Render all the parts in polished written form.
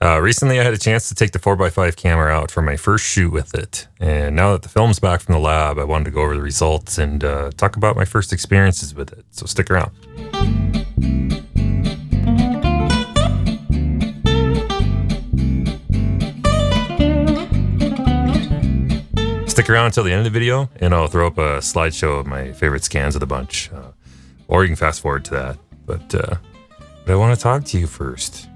Recently, I had a chance to take the 4x5 camera out for my first shoot with it. And now that the film's back from the lab, I wanted to go over the results and talk about my first experiences with it. So stick around. Stick around until the end of the video, and I'll throw up a slideshow of my favorite scans of the bunch. Or you can fast forward to that. But I want to talk to you first.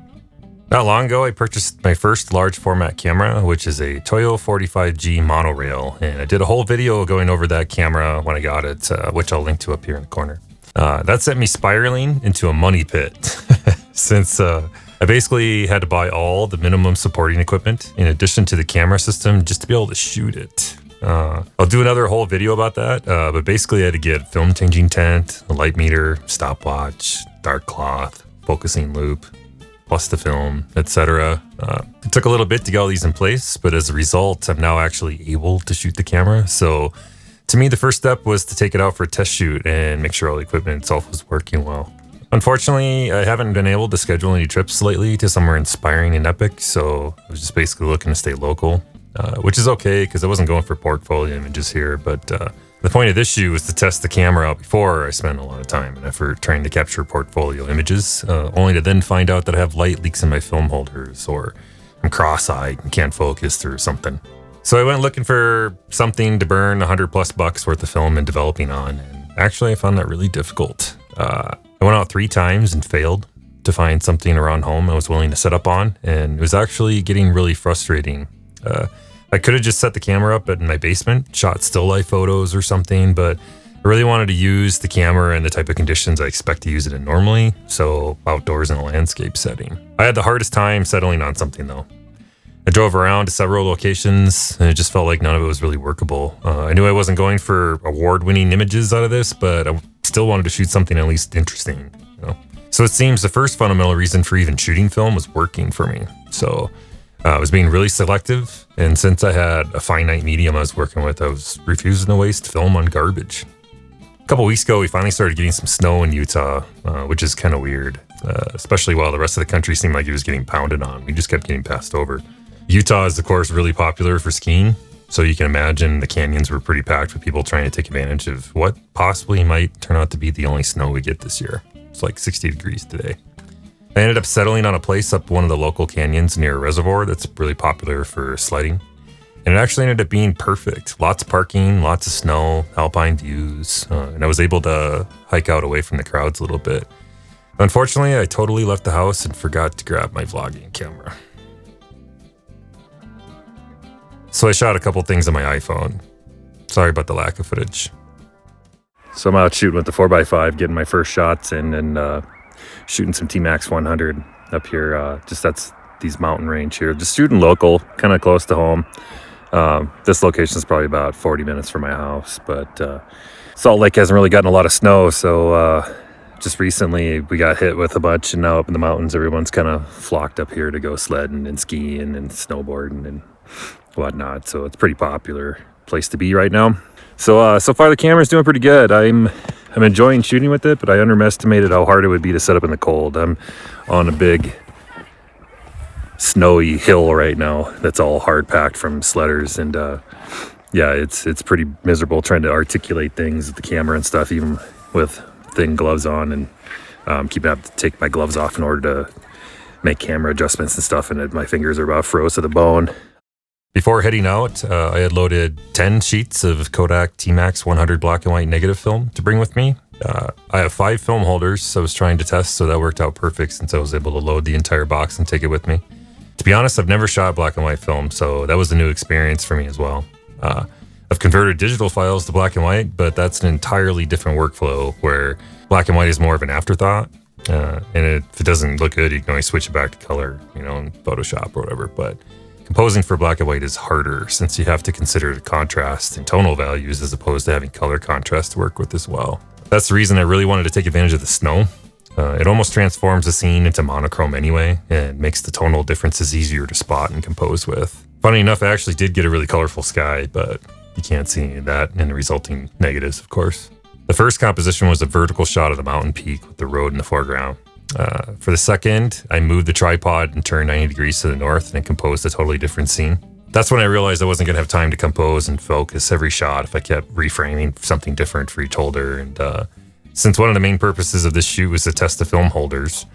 Not long ago, I purchased my first large format camera, which is a Toyo 45G monorail, and I did a whole video going over that camera when I got it, which I'll link to up here in the corner. That sent me spiraling into a money pit, since I basically had to buy all the minimum supporting equipment in addition to the camera system just to be able to shoot it. I'll do another whole video about that, but basically I had to get film changing tent, a light meter, stopwatch, dark cloth, focusing loop, plus the film, etc. It took a little bit to get all these in place, but as a result, I'm now actually able to shoot the camera. So to me, the first step was to take it out for a test shoot and make sure all the equipment itself was working well. Unfortunately, I haven't been able to schedule any trips lately to somewhere inspiring and epic, so I was just basically looking to stay local, which is okay because I wasn't going for portfolio images here, but the point of this shoot was to test the camera out before I spent a lot of time and effort trying to capture portfolio images, only to then find out that I have light leaks in my film holders, or I'm cross-eyed and can't focus or something. So I went looking for something to burn $100+ worth of film and developing on, and actually I found that really difficult. I went out 3 times and failed to find something around home I was willing to set up on, and it was actually getting really frustrating. I could have just set the camera up in my basement, shot still life photos or something, but I really wanted to use the camera in the type of conditions I expect to use it in normally, so outdoors in a landscape setting. I had the hardest time settling on something though. I drove around to several locations and it just felt like none of it was really workable. I knew I wasn't going for award-winning images out of this, but I still wanted to shoot something at least interesting, you know? So it seems the first fundamental reason for even shooting film was working for me. So I was being really selective, and since I had a finite medium I was working with, I was refusing to waste film on garbage. A couple weeks ago, we finally started getting some snow in Utah, which is kind of weird, especially while the rest of the country seemed like it was getting pounded on. We just kept getting passed over. Utah is, of course, really popular for skiing, so you can imagine the canyons were pretty packed with people trying to take advantage of what possibly might turn out to be the only snow we get this year. It's like 60 degrees today. I ended up settling on a place up one of the local canyons near a reservoir that's really popular for sledding. And it actually ended up being perfect. Lots of parking, lots of snow, alpine views, and I was able to hike out away from the crowds a little bit. Unfortunately, I totally left the house and forgot to grab my vlogging camera. So I shot a couple things on my iPhone. Sorry about the lack of footage. So I'm out shooting with the 4x5, getting my first shots in, and shooting some T-Max 100 up here. That's these mountain range here. Just shooting local, kind of close to home. This location is probably about 40 minutes from my house, but Salt Lake hasn't really gotten a lot of snow, so just recently we got hit with a bunch, and now up in the mountains everyone's kind of flocked up here to go sledding and skiing and snowboarding and whatnot, so it's a pretty popular place to be right now. So far the camera's doing pretty good. I'm enjoying shooting with it, but I underestimated how hard it would be to set up in the cold. I'm on a big snowy hill right now that's all hard packed from sledders, and yeah, it's pretty miserable trying to articulate things with the camera and stuff, even with thin gloves on, and keep having to take my gloves off in order to make camera adjustments and stuff, and my fingers are about froze to the bone. Before heading out, I had loaded 10 sheets of Kodak T-Max 100 black and white negative film to bring with me. I have 5 film holders I was trying to test, so that worked out perfect since I was able to load the entire box and take it with me. To be honest, I've never shot black and white film, so that was a new experience for me as well. I've converted digital files to black and white, but that's an entirely different workflow where black and white is more of an afterthought. And if it doesn't look good, you can always switch it back to color, you know, in Photoshop or whatever. But composing for black and white is harder since you have to consider the contrast and tonal values as opposed to having color contrast to work with as well. That's the reason I really wanted to take advantage of the snow. It almost transforms the scene into monochrome anyway, and makes the tonal differences easier to spot and compose with. Funny enough, I actually did get a really colorful sky, but you can't see any of that in the resulting negatives, of course. The first composition was a vertical shot of the mountain peak with the road in the foreground. For the second, I moved the tripod and turned 90 degrees to the north and composed a totally different scene. That's when I realized I wasn't going to have time to compose and focus every shot if I kept reframing something different for each holder. And since one of the main purposes of this shoot was to test the film holders,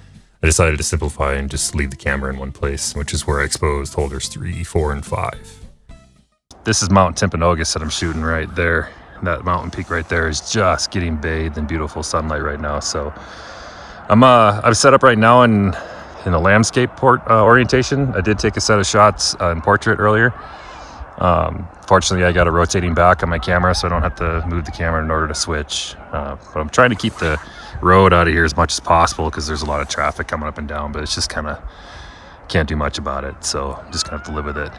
I decided to simplify and just leave the camera in one place, which is where I exposed holders 3, 4, and 5. This is Mount Timpanogos that I'm shooting right there. That mountain peak right there is just getting bathed in beautiful sunlight right now. So I'm set up right now in the landscape orientation. I did take a set of shots in portrait earlier. Fortunately, I got a rotating back on my camera, so I don't have to move the camera in order to switch. But I'm trying to keep the road out of here as much as possible because there's a lot of traffic coming up and down, but it's just kind of can't do much about it. So I'm just gonna have to live with it.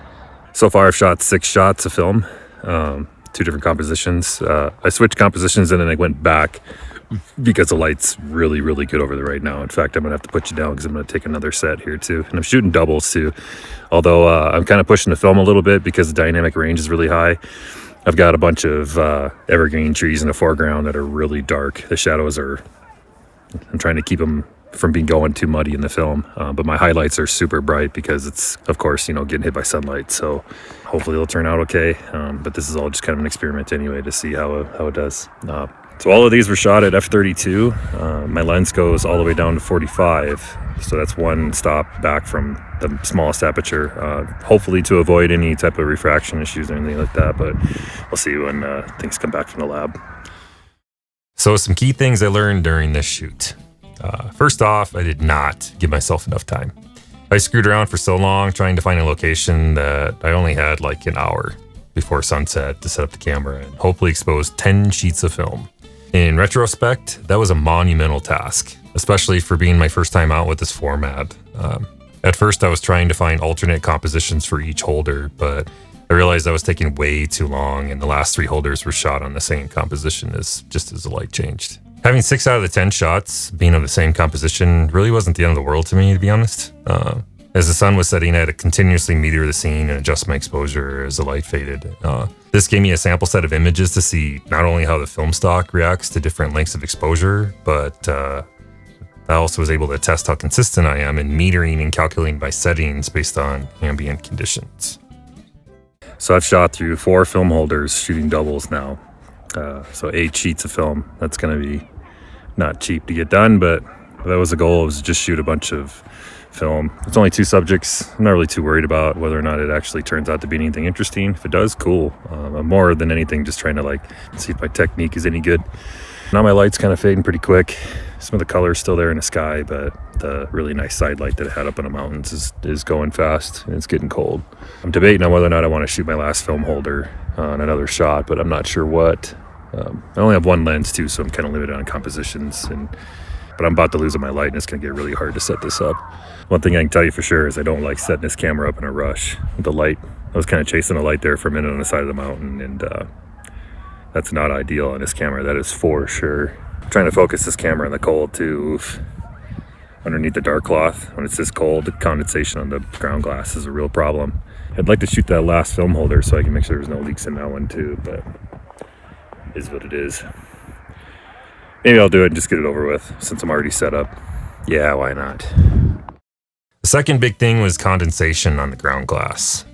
So far, I've shot 6 shots of film, 2 different compositions. I switched compositions and then I went back because the light's really, really good over there right now. In fact, I'm gonna have to put you down because I'm gonna take another set here too. And I'm shooting doubles too. Although I'm kind of pushing the film a little bit because the dynamic range is really high. I've got a bunch of evergreen trees in the foreground that are really dark. The shadows I'm trying to keep them from going too muddy in the film. But my highlights are super bright because it's, of course, getting hit by sunlight. So hopefully it'll turn out okay. But this is all just kind of an experiment anyway to see how it does. So all of these were shot at f/32. My lens goes all the way down to 45. So that's one stop back from the smallest aperture, hopefully to avoid any type of refraction issues or anything like that. But we'll see when things come back from the lab. So some key things I learned during this shoot. First off, I did not give myself enough time. I screwed around for so long trying to find a location that I only had like an hour before sunset to set up the camera and hopefully expose 10 sheets of film. In retrospect, that was a monumental task, especially for being my first time out with this format. At first, I was trying to find alternate compositions for each holder, but I realized I was taking way too long and the last 3 holders were shot on the same composition just as the light changed. Having 6 out of the 10 shots being of the same composition really wasn't the end of the world to me, to be honest. As the sun was setting, I had to continuously meter the scene and adjust my exposure as the light faded. This gave me a sample set of images to see not only how the film stock reacts to different lengths of exposure, but I also was able to test how consistent I am in metering and calculating my settings based on ambient conditions. So I've shot through 4 film holders shooting doubles now. So 8 sheets of film. That's going to be not cheap to get done, but that was the goal, was to just shoot a bunch of film. It's only 2 subjects. I'm not really too worried about whether or not it actually turns out to be anything interesting. If it does, cool. I'm more than anything just trying to see if my technique is any good. Now my light's kind of fading pretty quick. Some of the color's still there in the sky, but the really nice side light that I had up in the mountains is going fast and it's getting cold. I'm debating on whether or not I want to shoot my last film holder on another shot, but I'm not sure what. I only have 1 lens too, so I'm kind of limited on compositions, but I'm about to lose on my light and it's going to get really hard to set this up. One thing I can tell you for sure is I don't like setting this camera up in a rush. The light, I was kind of chasing the light there for a minute on the side of the mountain, and that's not ideal on this camera, that is for sure. I'm trying to focus this camera in the cold too. Underneath the dark cloth, when it's this cold, the condensation on the ground glass is a real problem. I'd like to shoot that last film holder so I can make sure there's no leaks in that one too, but it is what it is. Maybe I'll do it and just get it over with since I'm already set up. Yeah, why not? The second big thing was condensation on the ground glass.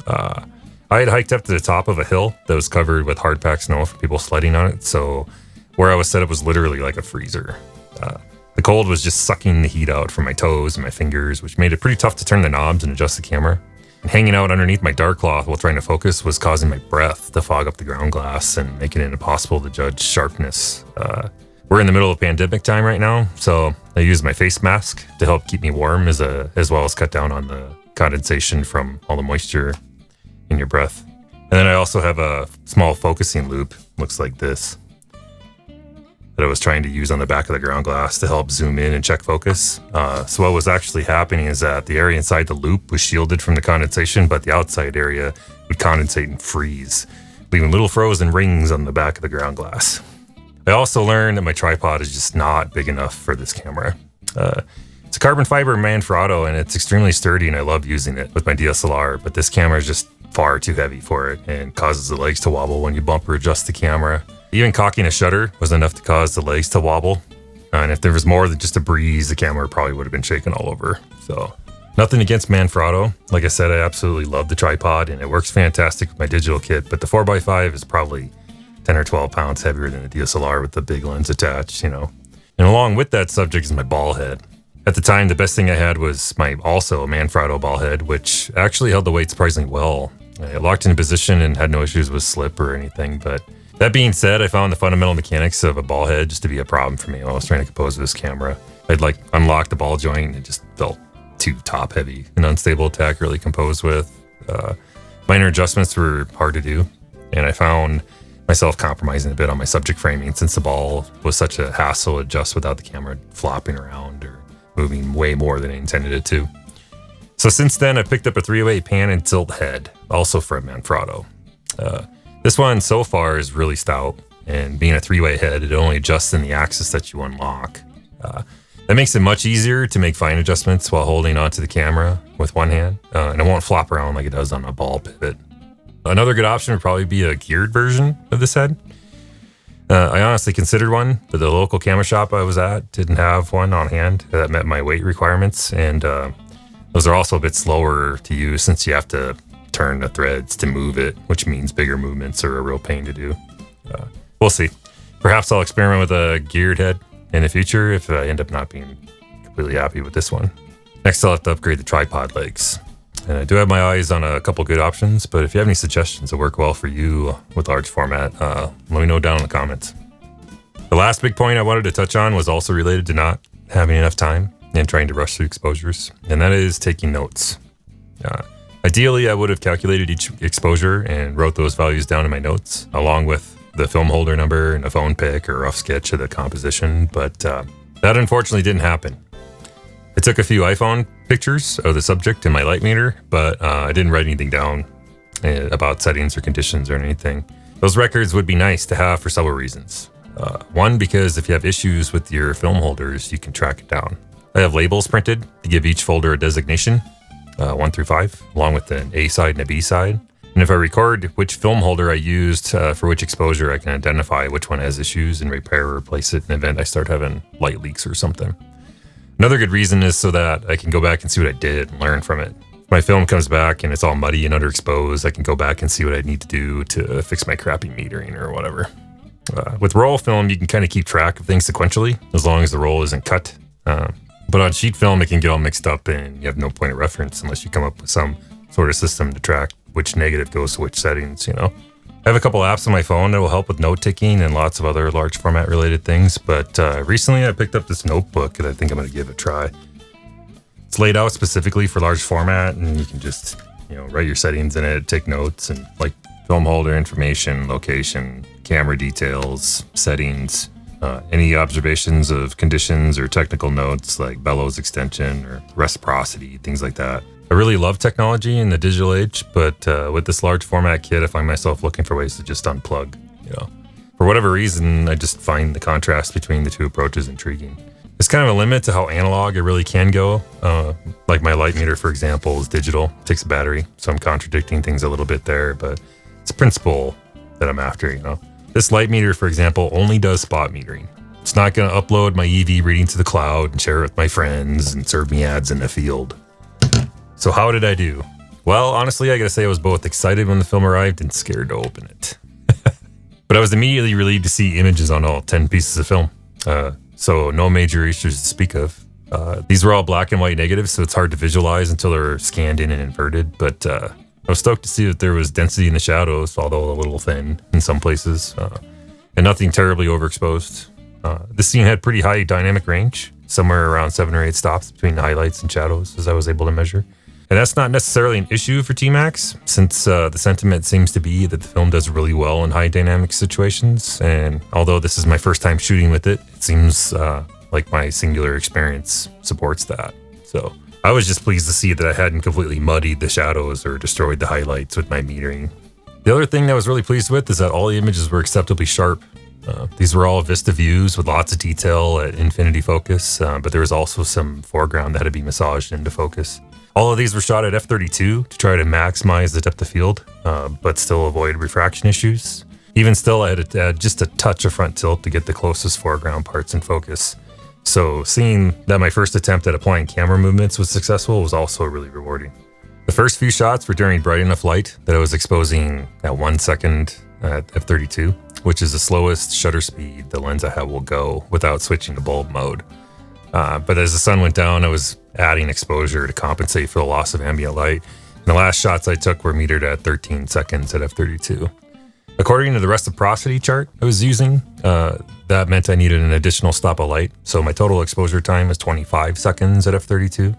I had hiked up to the top of a hill that was covered with hard-packed snow from people sledding on it, so where I was set up was literally like a freezer. The cold was just sucking the heat out from my toes and my fingers, which made it pretty tough to turn the knobs and adjust the camera. And hanging out underneath my dark cloth while trying to focus was causing my breath to fog up the ground glass and making it impossible to judge sharpness. We're in the middle of pandemic time right now, so I use my face mask to help keep me warm as well as cut down on the condensation from all the moisture in your breath. And then I also have a small focusing loop, looks like this, that I was trying to use on the back of the ground glass to help zoom in and check focus. So what was actually happening is that the area inside the loop was shielded from the condensation, but the outside area would condensate and freeze, leaving little frozen rings on the back of the ground glass. I also learned that my tripod is just not big enough for this camera. It's a carbon fiber Manfrotto and it's extremely sturdy and I love using it with my DSLR, but this camera is just far too heavy for it and causes the legs to wobble when you bump or adjust the camera. Even cocking a shutter was enough to cause the legs to wobble. And if there was more than just a breeze, the camera probably would have been shaking all over. So nothing against Manfrotto. Like I said, I absolutely love the tripod and it works fantastic with my digital kit, but the 4x5 is probably 10 or 12 pounds heavier than the DSLR with the big lens attached, And along with that subject is my ball head. At the time, the best thing I had was my also Manfrotto ball head, which actually held the weight surprisingly well. I locked in position and had no issues with slip or anything, but that being said, I found the fundamental mechanics of a ball head just to be a problem for me while I was trying to compose this camera. I'd unlock the ball joint and it just felt too top heavy and unstable to accurately compose with. Minor adjustments were hard to do, and I found myself compromising a bit on my subject framing since the ball was such a hassle to adjust without the camera flopping around or moving way more than I intended it to. So since then, I picked up a 308 pan and tilt head, also from Manfrotto. This one so far is really stout, and being a 3-way head, it only adjusts in the axis that you unlock. That makes it much easier to make fine adjustments while holding onto the camera with one hand, and it won't flop around like it does on a ball pivot. Another good option would probably be a geared version of this head. I honestly considered one, but the local camera shop I was at didn't have one on hand that met my weight requirements, and those are also a bit slower to use since you have to turn the threads to move it, which means bigger movements are a real pain to do. We'll see. Perhaps I'll experiment with a geared head in the future if I end up not being completely happy with this one. Next, I'll have to upgrade the tripod legs. And I do have my eyes on a couple good options, but if you have any suggestions that work well for you with large format, let me know down in the comments. The last big point I wanted to touch on was also related to not having enough time and trying to rush through exposures, and that is taking notes. Ideally, I would have calculated each exposure and wrote those values down in my notes, along with the film holder number and a phone pic or rough sketch of the composition, but that unfortunately didn't happen. I took a few iPhone pictures of the subject in my light meter, but I didn't write anything down about settings or conditions or anything. Those records would be nice to have for several reasons. One, because if you have issues with your film holders, you can track it down. I have labels printed to give each folder a designation, 1 through 5, along with an A side and a B side. And if I record which film holder I used for which exposure, I can identify which one has issues and repair or replace it in the event I start having light leaks or something. Another good reason is so that I can go back and see what I did and learn from it. If my film comes back and it's all muddy and underexposed, I can go back and see what I need to do to fix my crappy metering or whatever. With roll film, you can kind of keep track of things sequentially as long as the roll isn't cut. But on sheet film, it can get all mixed up and you have no point of reference unless you come up with some sort of system to track which negative goes to which settings, I have a couple apps on my phone that will help with note taking and lots of other large format related things, but recently I picked up this notebook that I think I'm going to give a try. It's laid out specifically for large format, and you can just, write your settings in it, take notes, and like film holder information, location, camera details, settings, any observations of conditions or technical notes like bellows extension or reciprocity, things like that. I really love technology in the digital age, but with this large format kit, I find myself looking for ways to just unplug. For whatever reason, I just find the contrast between the two approaches intriguing. There's kind of a limit to how analog it really can go. Like my light meter, for example, is digital. It takes a battery, so I'm contradicting things a little bit there, but it's a principle that I'm after, This light meter, for example, only does spot metering. It's not going to upload my EV reading to the cloud and share it with my friends and serve me ads in the field. So how did I do? Well, honestly, I gotta say I was both excited when the film arrived and scared to open it. But I was immediately relieved to see images on all 10 pieces of film. So no major issues to speak of. These were all black and white negatives, so it's hard to visualize until they're scanned in and inverted. But I was stoked to see that there was density in the shadows, although a little thin in some places, and nothing terribly overexposed. This scene had pretty high dynamic range, somewhere around 7 or 8 stops between the highlights and shadows, as I was able to measure. And that's not necessarily an issue for T-Max, since the sentiment seems to be that the film does really well in high dynamic situations. And although this is my first time shooting with it, it seems like my singular experience supports that. So I was just pleased to see that I hadn't completely muddied the shadows or destroyed the highlights with my metering. The other thing that I was really pleased with is that all the images were acceptably sharp. These were all Vista views with lots of detail at infinity focus, but there was also some foreground that had to be massaged into focus. All of these were shot at f32 to try to maximize the depth of field, but still avoid refraction issues. Even still, I had to add just a touch of front tilt to get the closest foreground parts in focus. So seeing that my first attempt at applying camera movements was successful was also really rewarding. The first few shots were during bright enough light that I was exposing at 1 second at f32, which is the slowest shutter speed the lens I have will go without switching to bulb mode. But as the sun went down, I was adding exposure to compensate for the loss of ambient light. And the last shots I took were metered at 13 seconds at f32. According to the reciprocity chart I was using, that meant I needed an additional stop of light. So my total exposure time is 25 seconds at f32.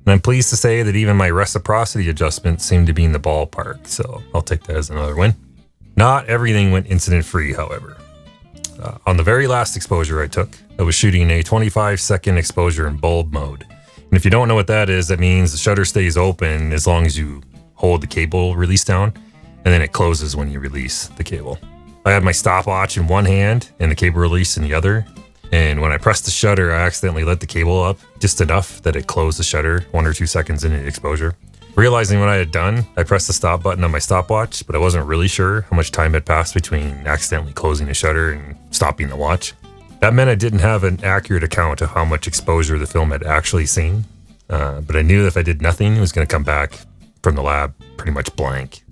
And I'm pleased to say that even my reciprocity adjustment seemed to be in the ballpark. So I'll take that as another win. Not everything went incident-free, however. On the very last exposure I took, I was shooting a 25-second exposure in bulb mode. And if you don't know what that is, that means the shutter stays open as long as you hold the cable release down, and then it closes when you release the cable. I had my stopwatch in one hand and the cable release in the other. And when I pressed the shutter, I accidentally let the cable up just enough that it closed the shutter 1 or 2 seconds into the exposure. Realizing what I had done, I pressed the stop button on my stopwatch, but I wasn't really sure how much time had passed between accidentally closing the shutter and stopping the watch. That meant I didn't have an accurate account of how much exposure the film had actually seen, but I knew that if I did nothing, it was going to come back from the lab pretty much blank.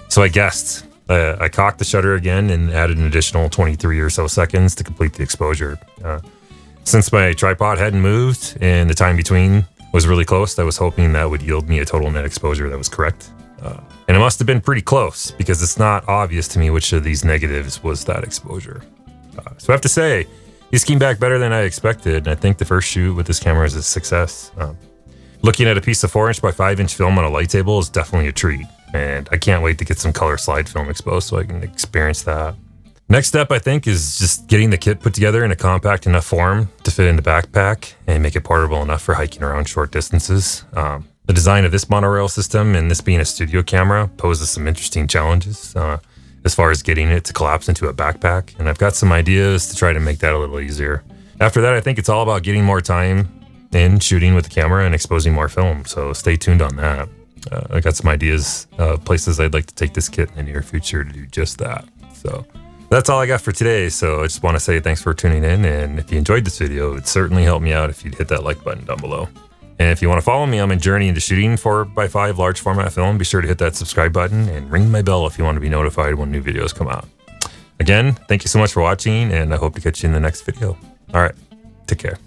So I guessed. I cocked the shutter again and added an additional 23 or so seconds to complete the exposure. Since my tripod hadn't moved and the time between was really close, I was hoping that would yield me a total net exposure that was correct. And it must have been pretty close because it's not obvious to me which of these negatives was that exposure. So I have to say, these came back better than I expected, and I think the first shoot with this camera is a success. Looking at a piece of 4" by 5" film on a light table is definitely a treat, and I can't wait to get some color slide film exposed so I can experience that. Next step, I think, is just getting the kit put together in a compact enough form to fit in the backpack and make it portable enough for hiking around short distances. The design of this monorail system and this being a studio camera poses some interesting challenges as far as getting it to collapse into a backpack, and I've got some ideas to try to make that a little easier. After that, I think it's all about getting more time in shooting with the camera and exposing more film, so stay tuned on that. I got some ideas of places I'd like to take this kit in the near future to do just that. So that's all I got for today. So I just want to say thanks for tuning in. And if you enjoyed this video, it would certainly help me out if you'd hit that like button down below. And if you want to follow me on my journey into shooting 4x5 large format film, be sure to hit that subscribe button and ring my bell if you want to be notified when new videos come out. Again, thank you so much for watching, and I hope to catch you in the next video. All right, take care.